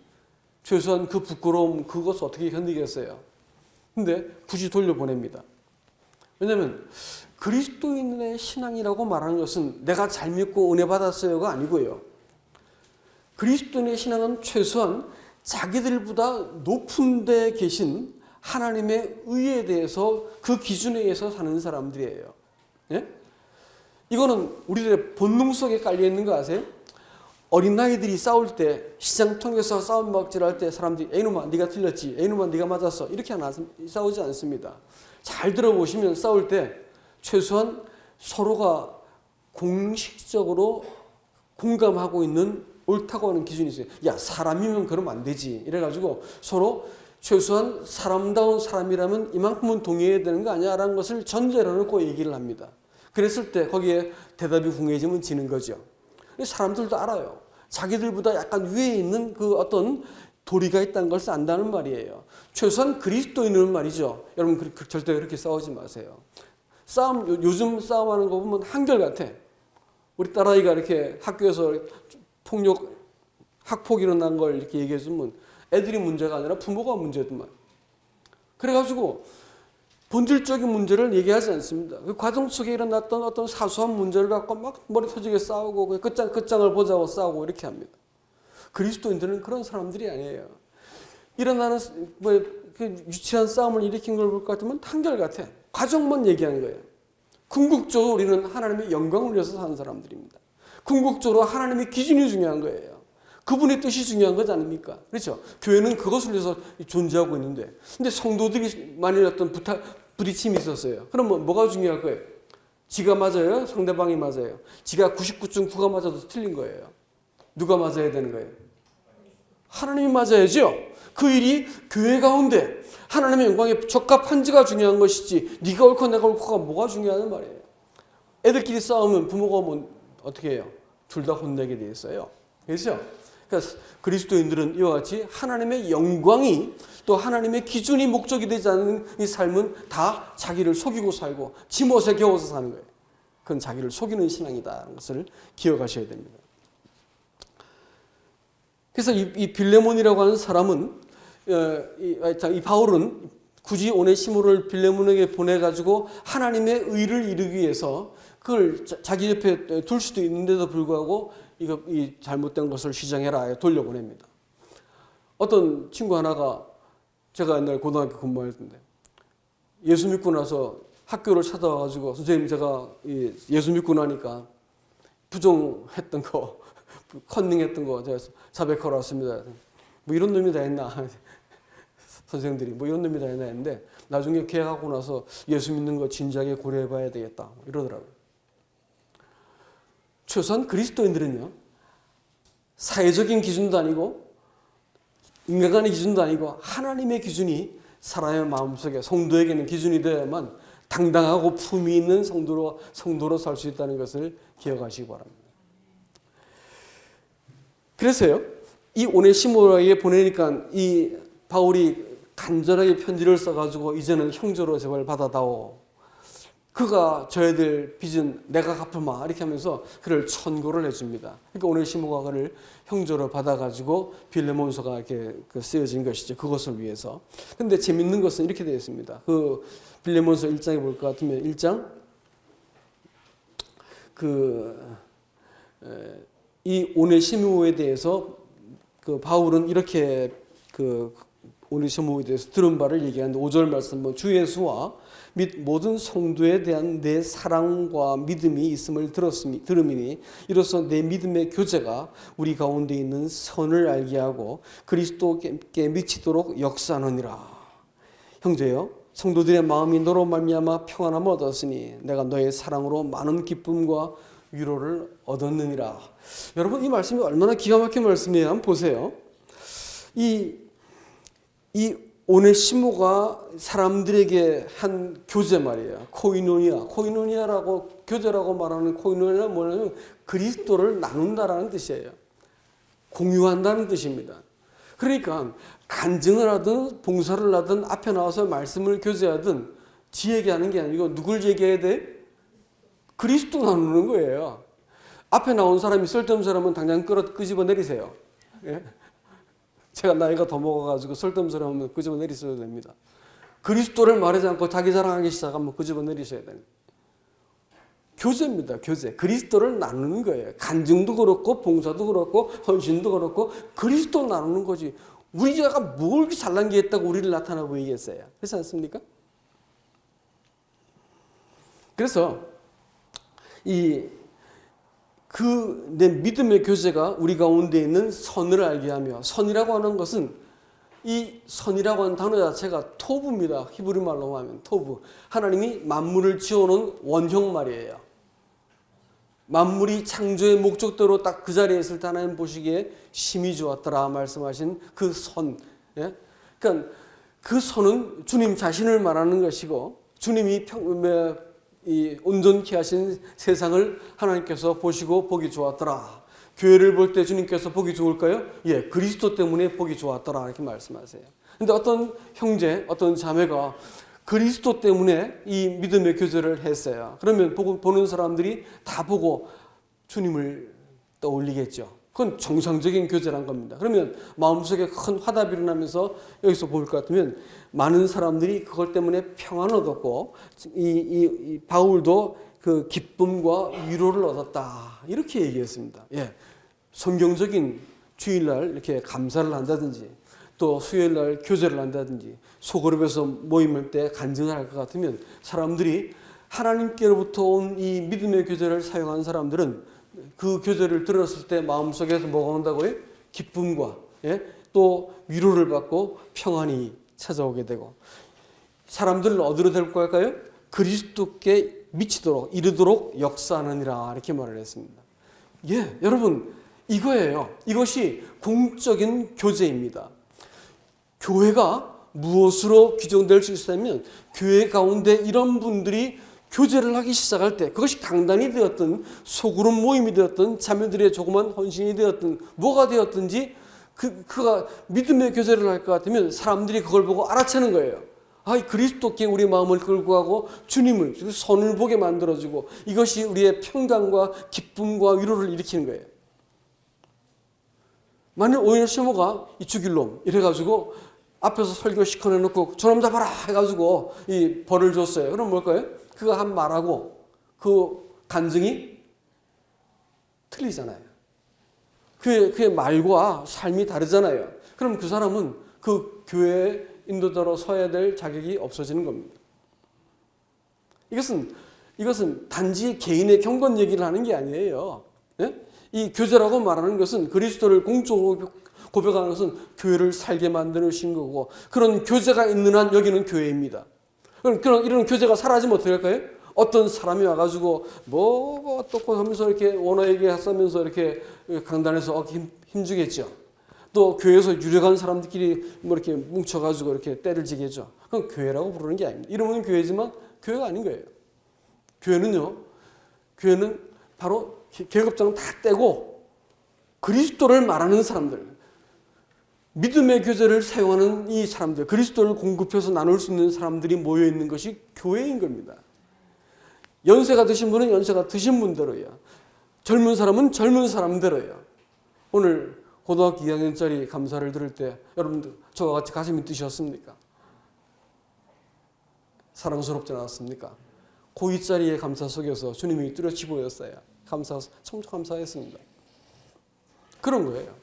최소한 그 부끄러움, 그것을 어떻게 견디겠어요? 근데 굳이 돌려보냅니다. 왜냐하면 그리스도인의 신앙이라고 말하는 것은 내가 잘 믿고 은혜 받았어요가 아니고요. 그리스도인의 신앙은 최소한 자기들보다 높은 데 계신 하나님의 의에 대해서 그 기준에 의해서 사는 사람들이에요. 예? 이거는 우리들의 본능 속에 깔려 있는 거 아세요? 어린아이들이 싸울 때 시장 통해서 싸움 막질할 때 사람들이 에이놈아 네가 틀렸지, 에이놈아 네가 맞았어 이렇게 싸우지 않습니다. 잘 들어보시면 싸울 때 최소한 서로가 공식적으로 공감하고 있는 옳다고 하는 기준이 있어요. 야 사람이면 그러면 안 되지 이래가지고 서로 최소한 사람다운 사람이라면 이만큼은 동의해야 되는 거 아니야 라는 것을 전제로 놓고 얘기를 합니다. 그랬을 때 거기에 대답이 궁해지면 지는 거죠. 사람들도 알아요. 자기들보다 약간 위에 있는 그 어떤 도리가 있다는 것을 안다는 말이에요. 최소한 그리스도인은 말이죠. 여러분 절대 그렇게 싸우지 마세요. 요즘 싸움하는 거 보면 한결같아. 우리 딸아이가 이렇게 학교에서 학폭 일어난 걸 이렇게 얘기해 주면 애들이 문제가 아니라 부모가 문제더만. 그래가지고 본질적인 문제를 얘기하지 않습니다. 그 과정 속에 일어났던 어떤 사소한 문제를 갖고 막 머리 터지게 싸우고 끝장을 보자고 싸우고 이렇게 합니다. 그리스도인들은 그런 사람들이 아니에요. 일어나는 유치한 싸움을 일으킨 걸 볼 것 같으면 한결같아. 과정만 얘기하는 거예요. 궁극적으로 우리는 하나님의 영광을 위해서 사는 사람들입니다. 궁극적으로 하나님의 기준이 중요한 거예요. 그분의 뜻이 중요한 것 아닙니까? 그렇죠? 교회는 그것을 위해서 존재하고 있는데, 근데 성도들이 만일 어떤 부딪힘이 있었어요. 그러면 뭐가 중요할 거예요? 지가 맞아요? 상대방이 맞아요? 지가 99.9가 맞아도 틀린 거예요. 누가 맞아야 되는 거예요? 하나님이 맞아야죠. 그 일이 교회 가운데 하나님의 영광에 적합한지가 중요한 것이지 네가 옳고 내가 옳고가 뭐가 중요하단 말이에요. 애들끼리 싸우면 부모가 오면 어떻게 해요? 둘 다 혼내게 돼 있어요. 그렇죠? 그러니까 그리스도인들은 이와 같이 하나님의 영광이 또 하나님의 기준이 목적이 되지 않는 이 삶은 다 자기를 속이고 살고 지못에 겨워서 사는 거예요. 그건 자기를 속이는 신앙이다라는 것을 기억하셔야 됩니다. 그래서 이 빌레몬이라고 하는 사람은 이 바울은 굳이 오네시모를 빌레몬에게 보내가지고 하나님의 의를 이루기 위해서 그걸 자기 옆에 둘 수도 있는데도 불구하고 이 잘못된 것을 시정해라 돌려보냅니다. 어떤 친구 하나가 제가 옛날 고등학교 근무할 텐데 예수 믿고 나서 학교를 찾아와가지고 선생님 제가 예수 믿고 나니까 부정했던 거 그 컨닝했던 거 제가 자백하러 왔습니다. 뭐 이런 놈이 다 했나 선생들이 뭐 이런 놈이 다 했나 했는데 나중에 계약하고 나서 예수 믿는 거 진지하게 고려해봐야 되겠다 이러더라고요. 최소한 그리스도인들은요 사회적인 기준도 아니고 인간관의 기준도 아니고 하나님의 기준이 사람의 마음속에 성도에게는 기준이 되어야만 당당하고 품위 있는 성도로 살 수 있다는 것을 기억하시기 바랍니다. 그래서요 이 오네시모에게 보내니까 이 바울이 간절하게 편지를 써가지고 이제는 형제로 제발 받아다오. 그가 져야 될 빚은 내가 갚을마 이렇게 하면서 그를 천고를 해줍니다. 그러니까 오네시모가 그를 형제로 받아가지고 빌레몬서가 이렇게 쓰여진 것이죠. 그것을 위해서. 근데 재밌는 것은 이렇게 되어 있습니다. 그 빌레몬서 1장에 볼 것 같으면 1장 이 오네시모에 대해서 그 바울은 이렇게 그 오네시모에 대해서 들은 바를 얘기하는데 5절 말씀 뭐 주 예수와 및 모든 성도에 대한 내 사랑과 믿음이 있음을 들음이니 이로써 내 믿음의 교제가 우리 가운데 있는 선을 알게 하고 그리스도께 미치도록 역사하느니라. 형제여 성도들의 마음이 너로 말미암아 평안함을 얻었으니 내가 너의 사랑으로 많은 기쁨과 위로를 얻었느니라. 여러분 이 말씀이 얼마나 기가 막힌 말씀이에요. 한번 보세요. 이 오네시모가 사람들에게 한 교제 말이에요. 코이노니아라고 교제라고 말하는 코이노니아는 뭐냐면 그리스도를 나눈다라는 뜻이에요. 공유한다는 뜻입니다. 그러니까 간증을 하든 봉사를 하든 앞에 나와서 말씀을 교제하든 지 얘기하는 게 아니고 누굴 얘기해야 돼? 그리스도 나누는 거예요. 앞에 나온 사람이 쓸데없는 사람은 당장 끄집어 내리세요. 예? 제가 나이가 더 먹어가지고 쓸데없는 사람은 끄집어 내리셔야 됩니다. 그리스도를 말하지 않고 자기 자랑하기 시작하면 끄집어 내리셔야 됩니다. 교제입니다. 교제. 그리스도를 나누는 거예요. 간증도 그렇고 봉사도 그렇고 헌신도 그렇고 그리스도 나누는 거지. 우리가 뭘 잘난 게 있다고 우리를 나타나 보이겠어요. 그렇지 않습니까? 그래서 내 믿음의 교제가 우리 가운데 있는 선을 알게 하며 선이라고 하는 것은 이 선이라고 하는 단어 자체가 토부입니다. 히브리 말로 하면 토부. 하나님이 만물을 지어놓은 원형 말이에요. 만물이 창조의 목적대로 딱 그 자리에 있을 때 하나님 보시기에 심히 좋았더라 말씀하신 그 선. 예? 그러니까 그 선은 주님 자신을 말하는 것이고 주님이 이 온전케 하신 세상을 하나님께서 보시고 보기 좋았더라. 교회를 볼 때 주님께서 보기 좋을까요? 예, 그리스도 때문에 보기 좋았더라 이렇게 말씀하세요. 근데 어떤 형제, 어떤 자매가 그리스도 때문에 이 믿음의 교제를 했어요. 그러면 보는 사람들이 다 보고 주님을 떠올리겠죠. 그건 정상적인 교제란 겁니다. 그러면 마음속에 큰 화답이 일어나면서 여기서 볼 것 같으면 많은 사람들이 그것 때문에 평안을 얻었고 이 바울도 그 기쁨과 위로를 얻었다. 이렇게 얘기했습니다. 예. 성경적인 주일날 이렇게 감사를 한다든지 또 수요일날 교제를 한다든지 소그룹에서 모임할 때 간증을 할 것 같으면 사람들이 하나님께로부터 온 이 믿음의 교제를 사용한 사람들은 그 교제를 들었을 때 마음속에서 뭐가 온다고요? 기쁨과 또 위로를 받고 평안이 찾아오게 되고 사람들을 어디로 데리고 갈까요? 그리스도께 미치도록 이르도록 역사하느니라 이렇게 말을 했습니다. 예, 여러분 이거예요. 이것이 공적인 교제입니다. 교회가 무엇으로 규정될 수 있냐면 교회 가운데 이런 분들이 교제를 하기 시작할 때 그것이 강단이 되었든 소그룹 모임이 되었든 자매들의 조그만 헌신이 되었든 뭐가 되었든지 그가 믿음의 교제를 할 것 같으면 사람들이 그걸 보고 알아채는 거예요. 아, 그리스도께 우리 마음을 끌고 가고 주님을 선을 보게 만들어주고 이것이 우리의 평강과 기쁨과 위로를 일으키는 거예요. 만약 오네시모가 이 죽일 놈 이래가지고 앞에서 설교 시켜내놓고 저놈 잡아라 해가지고 이 벌을 줬어요. 그럼 뭘까요? 그가 한 말하고 그 간증이 틀리잖아요. 그의 말과 삶이 다르잖아요. 그럼 그 사람은 그 교회의 인도자로 서야 될 자격이 없어지는 겁니다. 이것은 단지 개인의 경건 얘기를 하는 게 아니에요. 예? 이 교제라고 말하는 것은 그리스도를 공적으로 고백하는 것은 교회를 살게 만드신 거고 그런 교제가 있는 한 여기는 교회입니다. 그럼 이런 교제가 사라지면 어떻게 할까요? 어떤 사람이 와가지고 뭐 어떻고 하면서 이렇게 원어에게 하면서 이렇게 강단에서 힘주겠죠. 또 교회에서 유력한 사람들끼리 뭐 이렇게 뭉쳐가지고 이렇게 때를 지겠죠. 그건 교회라고 부르는 게 아닙니다. 이름은 교회지만 교회가 아닌 거예요. 교회는 바로 계급장은 다 떼고 그리스도를 말하는 사람들, 믿음의 교제를 사용하는 이 사람들, 그리스도를 공급해서 나눌 수 있는 사람들이 모여 있는 것이 교회인 겁니다. 연세가 드신 분은 연세가 드신 분대로요. 젊은 사람은 젊은 사람대로요. 오늘 고등학교 2학년짜리 감사를 들을 때 여러분들 저와 같이 가슴이 뛰셨습니까? 사랑스럽지 않았습니까? 고2짜리의 감사 속에서 주님이 뚜렷이 보였어요. 참 감사했습니다. 그런 거예요.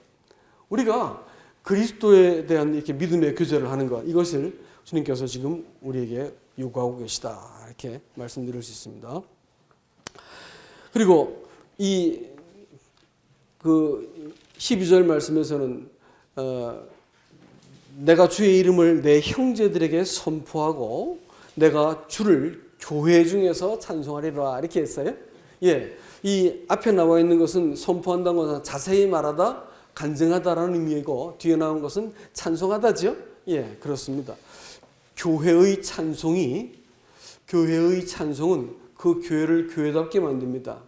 우리가 그리스도에 대한 이렇게 믿음의 교제를 하는 것, 이것을 주님께서 지금 우리에게 요구하고 계시다. 이렇게 말씀드릴 수 있습니다. 그리고 이 12절 말씀에서는 내가 주의 이름을 내 형제들에게 선포하고 내가 주를 교회 중에서 찬송하리라 이렇게 했어요. 예, 이 앞에 나와 있는 것은 선포한다는 것은 자세히 말하다, 간증하다라는 의미이고 뒤에 나온 것은 찬송하다죠. 예, 그렇습니다. 교회의 찬송은 그 교회를 교회답게 만듭니다.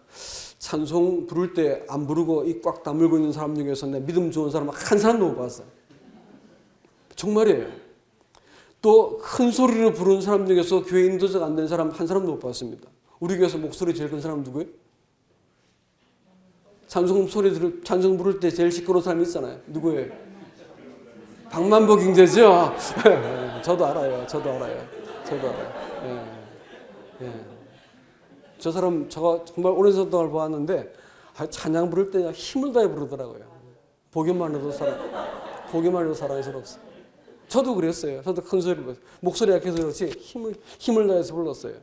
찬송 부를 때 안 부르고 입 꽉 다물고 있는 사람 중에서 내 믿음 좋은 사람 한 사람도 못 봤어요. 정말이에요. 또 큰 소리로 부르는 사람 중에서 교회 인도자가 안 된 사람 한 사람도 못 봤습니다. 우리 교회에서 목소리 제일 큰 사람 누구예요? 찬송 부를 때 제일 시끄러운 사람이 있잖아요. 누구예요? 박만복 형제죠. 저도 알아요. 예. 저 사람 제가 정말 오랜 동안 보았는데 찬양 부를 때 힘을 다해 부르더라고요. 보기만 해도 사랑스럽어요. 저도 그랬어요. 저도 큰 소리로 불렀어요. 목소리 약해서 그렇지 힘을 다해서 불렀어요.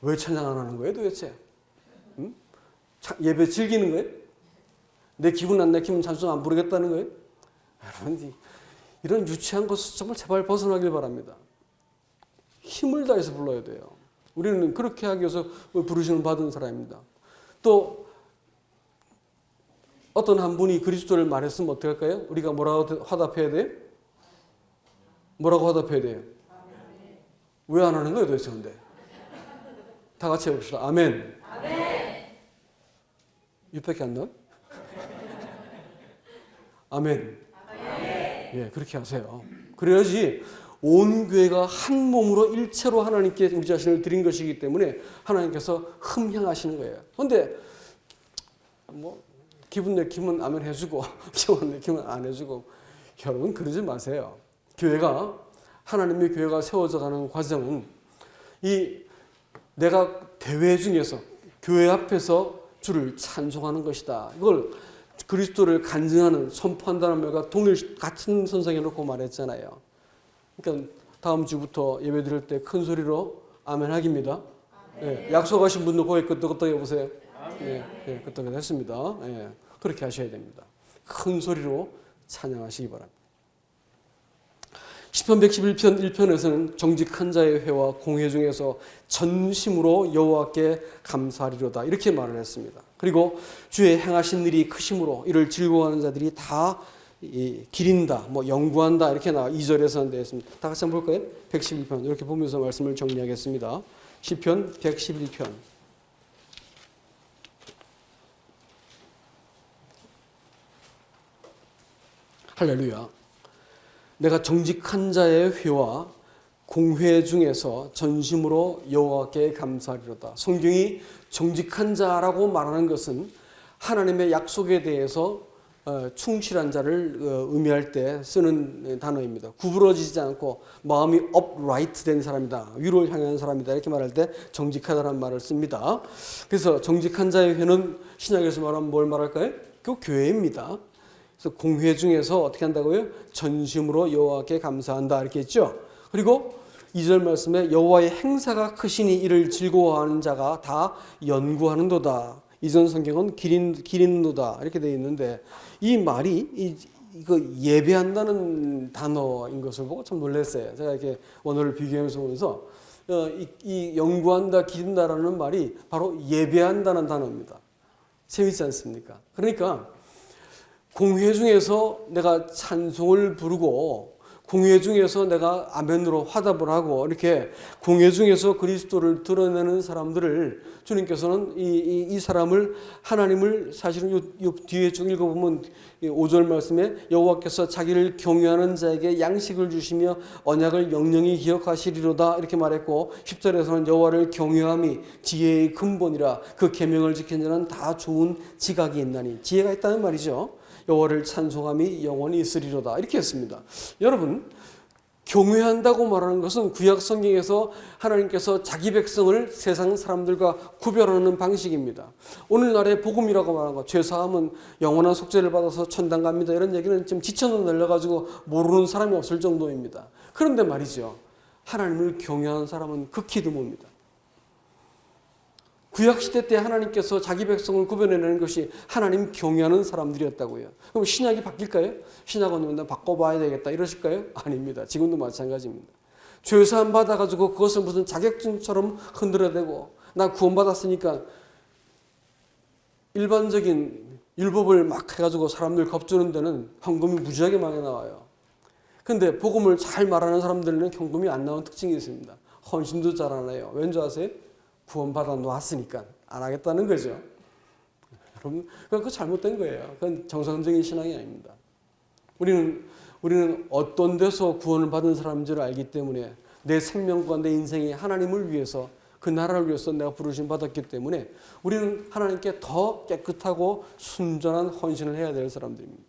왜 찬양 안 하는 거예요 도대체? 응? 예배 즐기는 거예요? 내 기분 안 내키면 찬송 안 부르겠다는 거예요? 여러분 이런 유치한 것을 정말 제발 벗어나길 바랍니다. 힘을 다해서 불러야 돼요. 우리는 그렇게 하기 위해서 부르심을 받은 사람입니다. 또 어떤 한 분이 그리스도를 말했으면 어떻게 할까요? 우리가 뭐라고 화답해야 돼요? 뭐라고 화답해야 돼요? 왜 안 하는 거예요 도대체 근데? 다 같이 해봅시다. 아멘. 유밖에 안 나와? 아멘. 예, 그렇게 하세요. 그래야지 온 교회가 한 몸으로 일체로 하나님께 우리 자신을 드린 것이기 때문에 하나님께서 흠향하시는 거예요. 그런데 뭐 기분 내키면 아멘 해주고 기분 내키면 안 해주고 여러분 그러지 마세요. 교회가 하나님의 교회가 세워져가는 과정은 이 내가 대회 중에서 교회 앞에서 주를 찬송하는 것이다. 이걸 그리스도를 간증하는 선포한다는 말과 같은 선상에 놓고 말했잖아요. 그러니까 다음 주부터 예배 드릴 때 큰 소리로 아멘 하기입니다. 예, 약속하신 분도 거기 끄떡끄떡 해보세요. 예, 끄떡끄떡 했습니다. 예, 그렇게 하셔야 됩니다. 큰 소리로 찬양하시기 바랍니다. 시편 111편 1편에서는 정직한 자의 회와 공회 중에서 전심으로 여호와께 감사하리로다 이렇게 말을 했습니다. 그리고 주의 행하신 일이 크심으로 이를 즐거워하는 자들이 다 기린다, 연구한다 이렇게 나와 2절에서 되어 있습니다. 다 같이 한번 볼까요? 111편 이렇게 보면서 말씀을 정리하겠습니다. 시편 111편 할렐루야. 내가 정직한 자의 회와 공회 중에서 전심으로 여호와께 감사하리로다. 성경이 정직한 자라고 말하는 것은 하나님의 약속에 대해서 충실한 자를 의미할 때 쓰는 단어입니다. 구부러지지 않고 마음이 upright 된 사람이다. 위로 향하는 사람이다. 이렇게 말할 때 정직하다는 말을 씁니다. 그래서 정직한 자의 회는 신약에서 말하면 뭘 말할까요? 그 교회입니다. 그래서 공회 중에서 어떻게 한다고요? 전심으로 여호와께 감사한다 이렇게 했죠. 그리고 2절 말씀에 여호와의 행사가 크시니 이를 즐거워하는 자가 다 연구하는도다. 이전 성경은 기린노다 이렇게 되어 있는데 이 말이 이거 예배한다는 단어인 것을 보고 참 놀랐어요. 제가 이렇게 원어를 비교하면서 보면서 이 연구한다, 기린다라는 말이 바로 예배한다는 단어입니다. 재밌지 않습니까? 그러니까 공회 중에서 내가 찬송을 부르고 공회 중에서 내가 아멘으로 화답을 하고 이렇게 공회 중에서 그리스도를 드러내는 사람들을 주님께서는 이 사람을 하나님을 사실은 요 뒤에 쭉 읽어보면 5절 말씀에 여호와께서 자기를 경외하는 자에게 양식을 주시며 언약을 영영히 기억하시리로다 이렇게 말했고 10절에서는 여호와를 경외함이 지혜의 근본이라 그 계명을 지키는 자는 다 좋은 지각이 있나니 지혜가 있다는 말이죠. 여호와를 찬송함이 영원히 있으리로다 이렇게 했습니다. 여러분 경외한다고 말하는 것은 구약 성경에서 하나님께서 자기 백성을 세상 사람들과 구별하는 방식입니다. 오늘날의 복음이라고 말하는 것, 죄사함은 영원한 속죄를 받아서 천당 갑니다. 이런 얘기는 지금 지천으로 ner려가지고 모르는 사람이 없을 정도입니다. 그런데 말이죠. 하나님을 경외하는 사람은 극히 드뭅니다. 구약시대 때 하나님께서 자기 백성을 구별해내는 것이 하나님 경외하는 사람들이었다고요. 그럼 신약이 바뀔까요? 신약은 나 바꿔봐야 되겠다 이러실까요? 아닙니다. 지금도 마찬가지입니다. 죄사함 받아가지고 그것을 무슨 자격증처럼 흔들어대고 나 구원받았으니까 일반적인 율법을 막 해가지고 사람들 겁주는 데는 헌금이 무지하게 많이 나와요. 근데 복음을 잘 말하는 사람들은 헌금이 안 나오는 특징이 있습니다. 헌신도 잘 안 해요. 왠지 아세요? 구원받아 놓았으니까 안 하겠다는 거죠. 여러분, 그거 잘못된 거예요. 그건 정상적인 신앙이 아닙니다. 우리는 어떤 데서 구원을 받은 사람인 줄 알기 때문에 내 생명과 내 인생이 하나님을 위해서 그 나라를 위해서 내가 부르심 받았기 때문에 우리는 하나님께 더 깨끗하고 순전한 헌신을 해야 될 사람들입니다.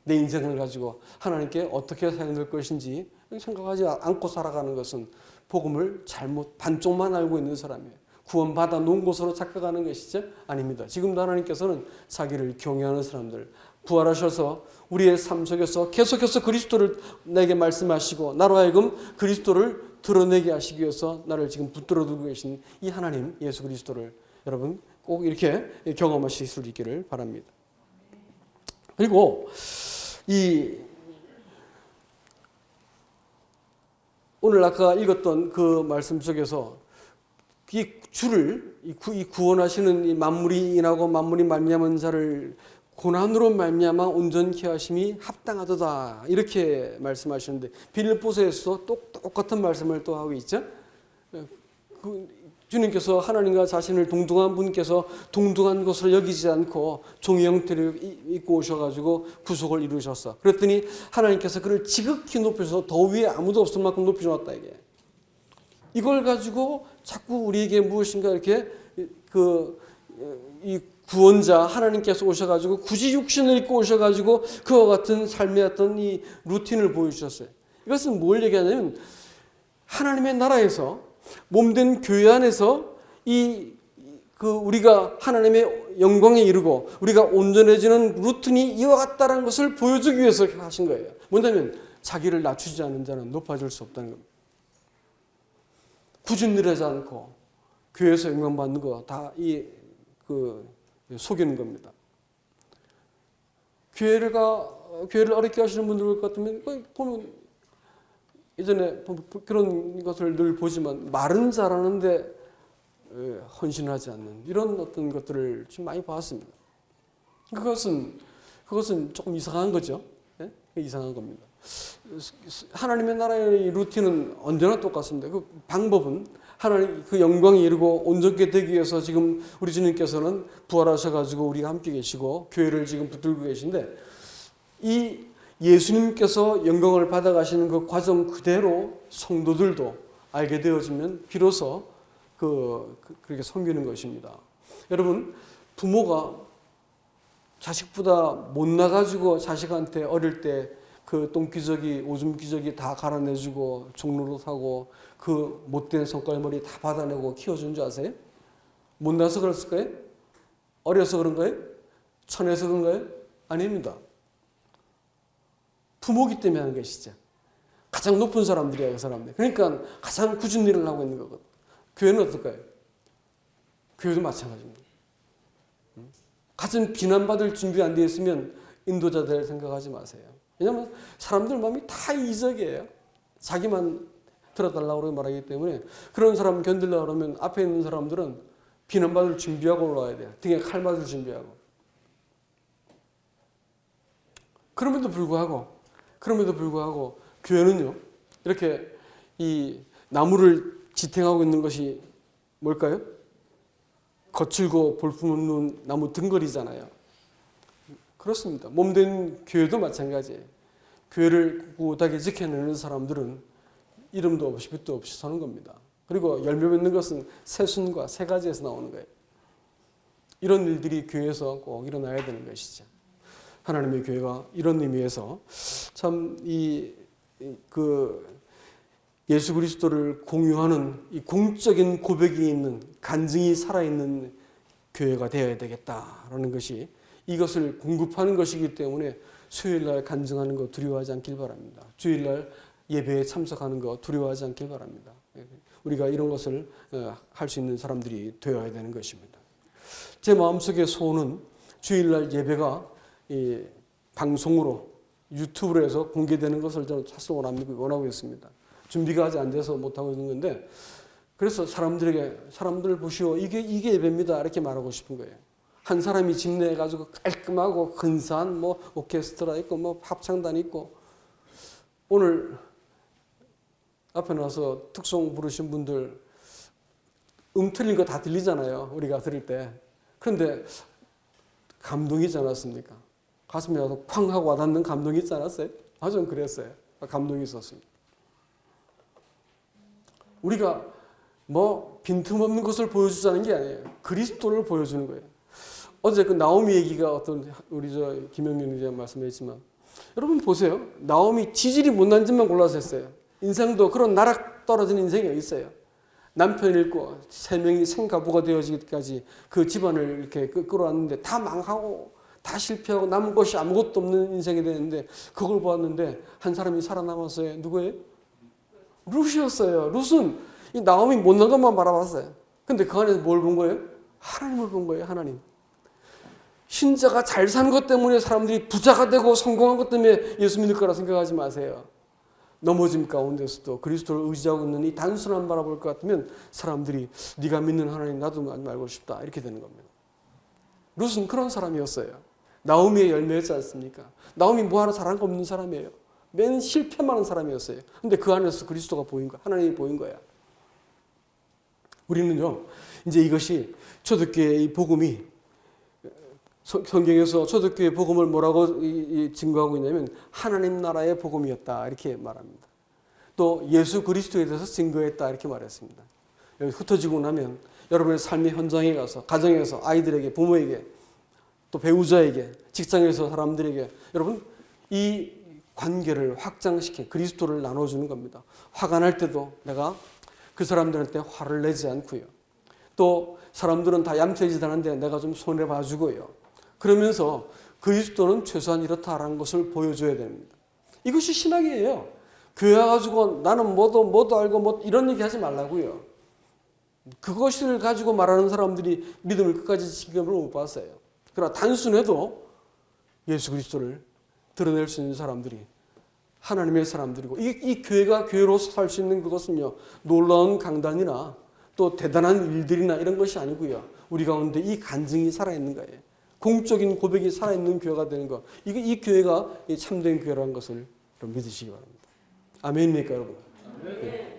내 인생을 가지고 하나님께 어떻게 사용될 것인지 생각하지 않고 살아가는 것은 복음을 잘못 반쪽만 알고 있는 사람이에요. 구원받아 놓은 곳으로 착각하는 것이죠? 아닙니다. 지금도 하나님께서는 자기를 경외하는 사람들 부활하셔서 우리의 삶 속에서 계속해서 그리스도를 내게 말씀하시고 나로 하여금 그리스도를 드러내게 하시기 위해서 나를 지금 붙들어 두고 계신 이 하나님 예수 그리스도를 여러분 꼭 이렇게 경험하실 수 있기를 바랍니다. 그리고 오늘 아까 읽었던 그 말씀 속에서 이 주를 이 구원하시는 이 만물이 인하고 만물이 말미암은 자를 고난으로 말미암아 온전케 하심이 합당하도다 이렇게 말씀하시는데 빌립보서에서 똑같은 말씀을 또 하고 있죠. 주님께서 하나님과 자신을 동등한 분께서 동등한 것으로 여기지 않고 종의 형태를 입고 오셔가지고 구속을 이루셨어. 그랬더니 하나님께서 그를 지극히 높여서 더 위에 아무도 없을 만큼 높여놨다 이게. 이걸 가지고 자꾸 우리에게 무엇인가 이렇게 이 구원자 하나님께서 오셔가지고 굳이 육신을 입고 오셔가지고 그와 같은 삶의 어떤 이 루틴을 보여주셨어요. 이것은 뭘 얘기하냐면 하나님의 나라에서 몸된 교회 안에서 우리가 하나님의 영광에 이르고 우리가 온전해지는 루틴이 이와 같다는 것을 보여주기 위해서 하신 거예요. 뭐냐면 자기를 낮추지 않는 자는 높아질 수 없다는 겁니다. 구진들하지 않고 교회에서 영광받는 거 다 속이는 겁니다. 교회를 어렵게 하시는 분들 같으면 보면 예전에 그런 것을 늘 보지만 말은 잘하는데 헌신하지 않는 이런 어떤 것들을 좀 많이 봤습니다. 그것은 조금 이상한 거죠. 네? 이상한 겁니다. 하나님의 나라의 루틴은 언제나 똑같습니다. 그 방법은 하나님 그 영광에 이르고 온전케 되기 위해서 지금 우리 주님께서는 부활하셔가지고 우리가 함께 계시고 교회를 지금 붙들고 계신데 이 예수님께서 영광을 받아가시는 그 과정 그대로 성도들도 알게 되어지면 비로소 그렇게 섬기는 것입니다. 여러분 부모가 자식보다 못나가지고 자식한테 어릴 때 그 똥기저귀, 오줌기저귀 다 갈아내주고 종로로 사고 그 못된 손갈머리 다 받아내고 키워준 줄 아세요? 못나서 그랬을까요? 어려서 그런가요? 천해서 그런가요? 아닙니다. 부모기 때문에 하는 것이죠. 가장 높은 사람들이야, 그 사람들. 그러니까 가장 굳은 일을 하고 있는 거거든. 교회는 어떨까요? 교회도 마찬가지입니다. 가진 비난받을 준비 안 되어 있으면 인도자 될 생각하지 마세요. 왜냐하면 사람들 마음이 다 이적이에요. 자기만 들어달라고 말하기 때문에 그런 사람 견디려고 그러면 앞에 있는 사람들은 비난받을 준비하고 올라와야 돼요. 등에 칼 맞을 준비하고. 그럼에도 불구하고 교회는요, 이렇게 이 나무를 지탱하고 있는 것이 뭘까요? 거칠고 볼품없는 나무 등걸이잖아요. 그렇습니다. 몸된 교회도 마찬가지예요. 교회를 꿋꿋하게 지켜내는 사람들은 이름도 없이 빛도 없이 서는 겁니다. 그리고 열매 맺는 것은 새순과 새 가지에서 나오는 거예요. 이런 일들이 교회에서 꼭 일어나야 되는 것이죠. 하나님의 교회가 이런 의미에서 참 예수 그리스도를 공유하는 이 공적인 고백이 있는 간증이 살아있는 교회가 되어야 되겠다라는 것이 이것을 공급하는 것이기 때문에 수요일날 간증하는 거 두려워하지 않길 바랍니다. 주일날 예배에 참석하는 거 두려워하지 않길 바랍니다. 우리가 이런 것을 할 수 있는 사람들이 되어야 되는 것입니다. 제 마음속의 소원은 주일날 예배가 방송으로 유튜브로 해서 공개되는 것을 저는 사실 원하고 있습니다. 준비가 아직 안 돼서 못하고 있는 건데, 그래서 사람들 보시오, 이게 예배입니다 이렇게 말하고 싶은 거예요. 한 사람이 집내해가지고 깔끔하고 근사한 뭐 오케스트라 있고 뭐 합창단 있고, 오늘 앞에 나와서 특송 부르신 분들 틀린 거 다 들리잖아요. 우리가 들을 때. 그런데 감동이지 않았습니까? 가슴에 와서 쾅 하고 와닿는 감동이 있지 않았어요? 전 그랬어요. 감동이 있었습니다. 우리가 뭐 빈틈없는 것을 보여주자는 게 아니에요. 그리스도를 보여주는 거예요. 어제 그 나오미 얘기가 우리 김영민 기자 말씀했지만, 여러분 보세요. 나오미 지질이 못난 짓만 골라서 했어요. 인생도 그런 나락 떨어진 인생이 어디 있어요. 남편 잃고 3명이 생가부가 되어지기까지 그 집안을 이렇게 끌어왔는데 다 망하고 다 실패하고 남은 것이 아무것도 없는 인생이 되는데, 그걸 보았는데 한 사람이 살아남았어요. 누구예요? 룻이었어요. 룻은 이 나오미 못난 것만 바라봤어요. 근데 그 안에서 뭘 본 거예요? 하나님을 본 거예요. 하나님. 신자가 잘 사는 것 때문에 사람들이 부자가 되고 성공한 것 때문에 예수 믿을 거라 생각하지 마세요. 넘어짐 가운데서도 그리스도를 의지하고 있는 이 단순한 바라볼 것 같으면 사람들이 네가 믿는 하나님 나도 알고 싶다 이렇게 되는 겁니다. 룻은 그런 사람이었어요. 나오미의 열매였지 않습니까? 나오미 뭐 하나 잘한 거 없는 사람이에요. 맨 실패만 하는 사람이었어요. 근데 그 안에서 그리스도가 보인 거야. 하나님이 보인 거야. 우리는요, 이제 이것이 초대교회의 이 복음이, 성경에서 초대교회 복음을 뭐라고 증거하고 있냐면 하나님 나라의 복음이었다 이렇게 말합니다. 또 예수 그리스도에 대해서 증거했다 이렇게 말했습니다. 여기 흩어지고 나면 여러분의 삶의 현장에 가서, 가정에서 아이들에게, 부모에게, 또 배우자에게, 직장에서 사람들에게 여러분 이 관계를 확장시켜 그리스도를 나눠주는 겁니다. 화가 날 때도 내가 그 사람들한테 화를 내지 않고요. 또 사람들은 다 얌체짓하는데 내가 좀 손해봐주고요. 그러면서 그리스도는 최소한 이렇다라는 것을 보여줘야 됩니다. 이것이 신학이에요. 교회 가지고 나는 뭐도 알고 이런 얘기 하지 말라고요. 그것을 가지고 말하는 사람들이 믿음을 끝까지 지금을 못 봤어요. 그러나 단순해도 예수 그리스도를 드러낼 수 있는 사람들이 하나님의 사람들이고, 이 교회가 교회로서 살 수 있는 그것은요, 놀라운 강단이나 또 대단한 일들이나 이런 것이 아니고요, 우리 가운데 이 간증이 살아있는 거예요. 공적인 고백이 살아있는 교회가 되는 것, 이 교회가 참된 교회라는 것을 믿으시기 바랍니다. 아멘입니까 여러분? 아멘.